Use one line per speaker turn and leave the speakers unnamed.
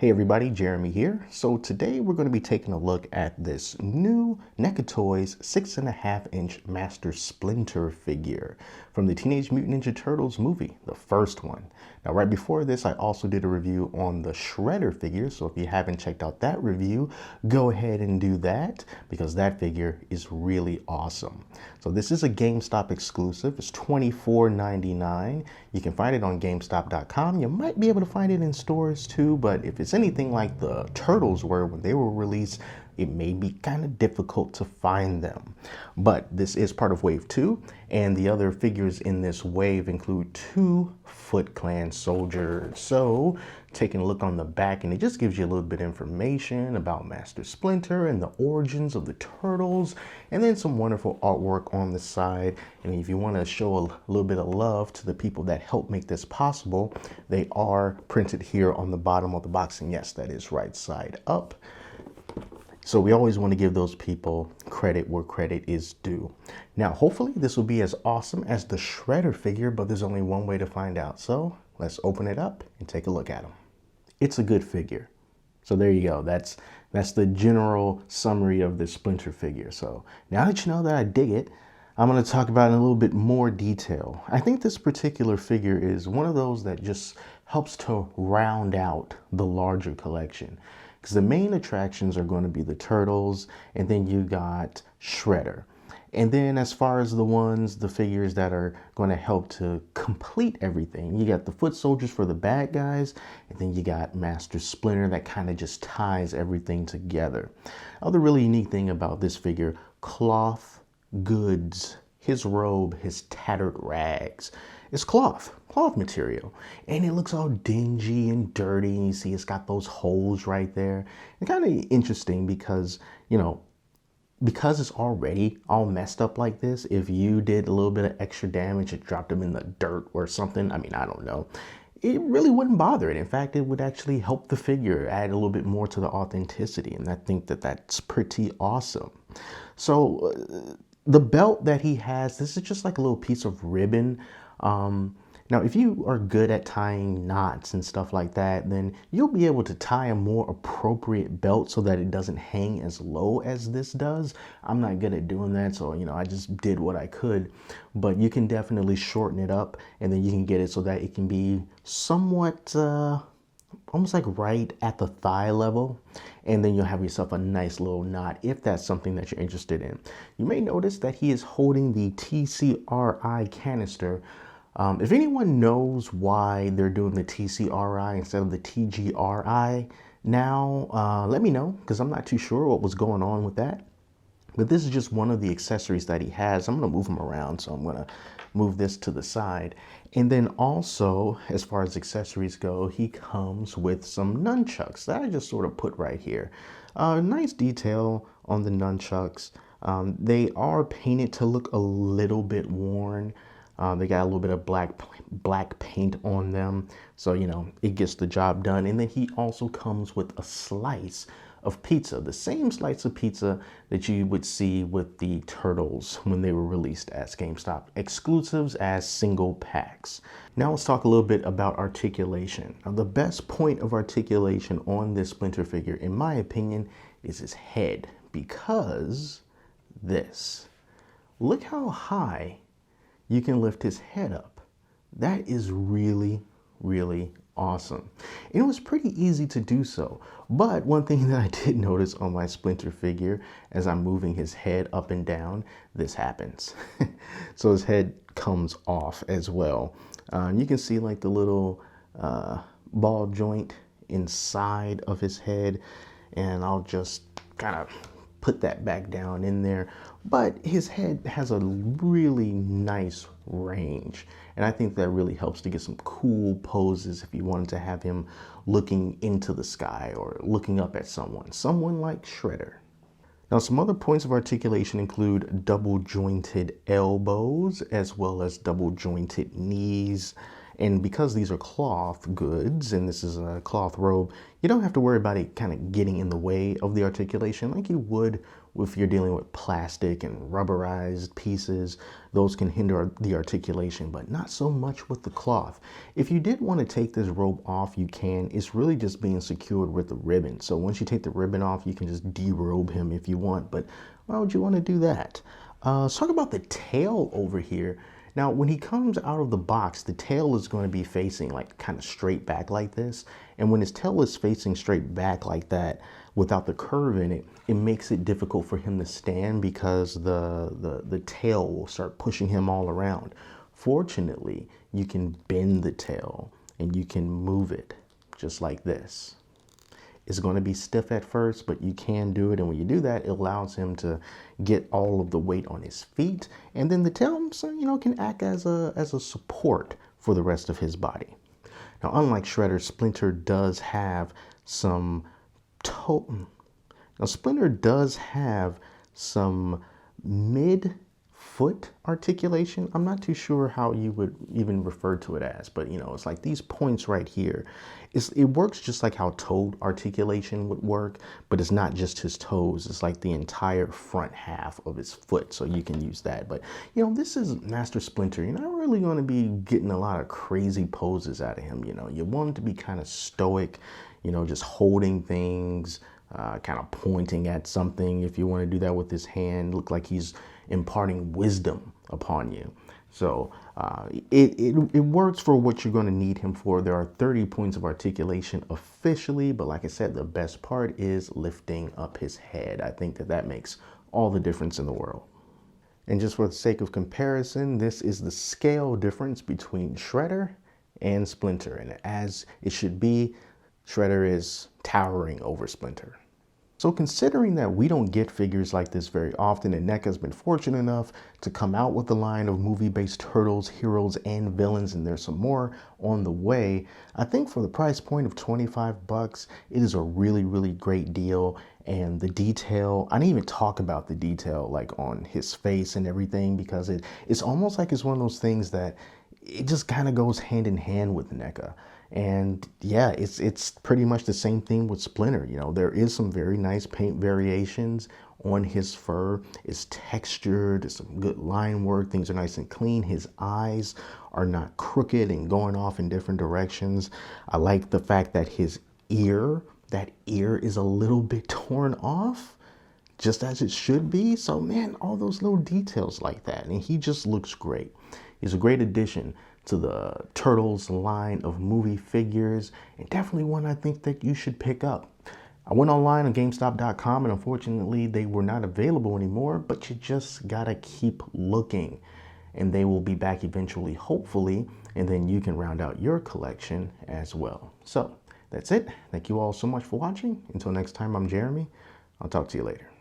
Hey everybody, Jeremy here. So today we're going to be taking a look at this new NECA Toys 6.5-inch Master Splinter figure from the Teenage Mutant Ninja Turtles movie, the first one. Now right before this, I also did a review on the Shredder figure, so if you haven't checked out that review, go ahead and do that because that figure is really awesome. So this is a GameStop exclusive. It's $24.99. You can find it on GameStop.com. You might be able to find it in stores too, but if it's anything like the Turtles were when they were released, it may be kind of difficult to find them. But this is part of Wave 2, and the other figures in this wave include 2 Foot Clan soldiers. So taking a look on the back, and it just gives you a little bit of information about Master Splinter and the origins of the Turtles, and then some wonderful artwork on the side. And if you want to show a little bit of love to the people that helped make this possible, they are printed here on the bottom of the box, and yes, that is right side up. So we always want to give those people credit where credit is due. Now, hopefully this will be as awesome as the Shredder figure, but there's only one way to find out. So let's open it up and take a look at them. It's a good figure. So there you go. That's the general summary of the Splinter figure. So now that you know that I dig it, I'm going to talk about it in a little bit more detail. I think this particular figure is one of those that just helps to round out the larger collection. Because the main attractions are going to be the Turtles, and then you got Shredder. And then as far as the figures that are going to help to complete everything, you got the foot soldiers for the bad guys, and then you got Master Splinter that kind of just ties everything together. Other really unique thing about this figure, cloth goods, his robe, his tattered rags. It's cloth material, and it looks all dingy and dirty, and you see it's got those holes right there. And kind of interesting because, you know, because it's already all messed up like this, if you did a little bit of extra damage and dropped them in the dirt or something, I mean, I don't know, it really wouldn't bother it. In fact, it would actually help the figure, add a little bit more to the authenticity, and I think that that's pretty awesome. So the belt that he has, this is just like a little piece of ribbon. Now, if you are good at tying knots and stuff like that, then you'll be able to tie a more appropriate belt so that it doesn't hang as low as this does. I'm not good at doing that, so, you know, I just did what I could. But you can definitely shorten it up, and then you can get it so that it can be somewhat almost like right at the thigh level, and then you'll have yourself a nice little knot if that's something that you're interested in. You may notice that he is holding the TCRI canister. If anyone knows why they're doing the TCRI instead of the TGRI now, let me know, because I'm not too sure what was going on with that. But this is just one of the accessories that he has. I'm going to move him around, so I'm going to move this to the side. And then also, as far as accessories go, he comes with some nunchucks that I just sort of put right here. Nice detail on the nunchucks. They are painted to look a little bit worn. They got a little bit of black paint on them, so you know it gets the job done. And then he also comes with a slice of pizza, the same slice of pizza that you would see with the Turtles when they were released as GameStop exclusives as single packs. Now let's talk a little bit about articulation. Now the best point of articulation on this Splinter figure, in my opinion, is his head, because this. Look how high you can lift his head up. That is really, really awesome. And it was pretty easy to do so. But one thing that I did notice on my Splinter figure, as I'm moving his head up and down, this happens. So his head comes off as well. You can see like the little ball joint inside of his head, and I'll just kind of put that back down in there. But his head has a really nice range, and I think that really helps to get some cool poses if you wanted to have him looking into the sky or looking up at someone like Shredder. Now, some other points of articulation include double jointed elbows as well as double jointed knees. And because these are cloth goods and this is a cloth robe, you don't have to worry about it kind of getting in the way of the articulation like you would if you're dealing with plastic and rubberized pieces, those can hinder the articulation, but not so much with the cloth. If you did want to take this rope off, you can. It's really just being secured with the ribbon. So once you take the ribbon off, you can just derobe him if you want, but why would you want to do that? Let's talk about the tail over here. Now, when he comes out of the box, the tail is going to be facing like kind of straight back like this. And when his tail is facing straight back like that, without the curve in it, it makes it difficult for him to stand because the tail will start pushing him all around. Fortunately, you can bend the tail and you can move it just like this. It's going to be stiff at first, but you can do it. And when you do that, it allows him to get all of the weight on his feet. And then the tail, can act as a support for the rest of his body. Now, unlike Shredder, Splinter does have some mid-foot articulation. I'm not too sure how you would even refer to it as, but it's like these points right here. It works just like how toe articulation would work, but it's not just his toes. It's like the entire front half of his foot, so you can use that. But this is Master Splinter. You're not really going to be getting a lot of crazy poses out of him. You want him to be kind of stoic, just holding things, kind of pointing at something. If you want to do that with his hand, look like he's imparting wisdom upon you. So it works for what you're going to need him for. There are 30 points of articulation officially, but like I said, the best part is lifting up his head. I think that makes all the difference in the world. And just for the sake of comparison, this is the scale difference between Shredder and Splinter. And as it should be, Shredder is towering over Splinter. So considering that we don't get figures like this very often, and NECA's been fortunate enough to come out with a line of movie-based turtles, heroes, and villains, and there's some more on the way, I think for the price point of 25 bucks, it is a really, really great deal. And the detail, I didn't even talk about the detail like on his face and everything, because it's almost like it's one of those things that it just kind of goes hand in hand with NECA. And yeah, it's pretty much the same thing with Splinter. There is some very nice paint variations on his fur. It's textured, there's some good line work, things are nice and clean. His eyes are not crooked and going off in different directions. I like the fact that his ear, that ear is a little bit torn off, just as it should be. So man, all those little details like that. And he just looks great. He's a great addition to the Turtles line of movie figures, and definitely one I think that you should pick up. I went online on GameStop.com, and unfortunately they were not available anymore, but you just gotta keep looking, and they will be back eventually, hopefully, and then you can round out your collection as well. So that's it. Thank you all so much for watching. Until next time, I'm Jeremy. I'll talk to you later.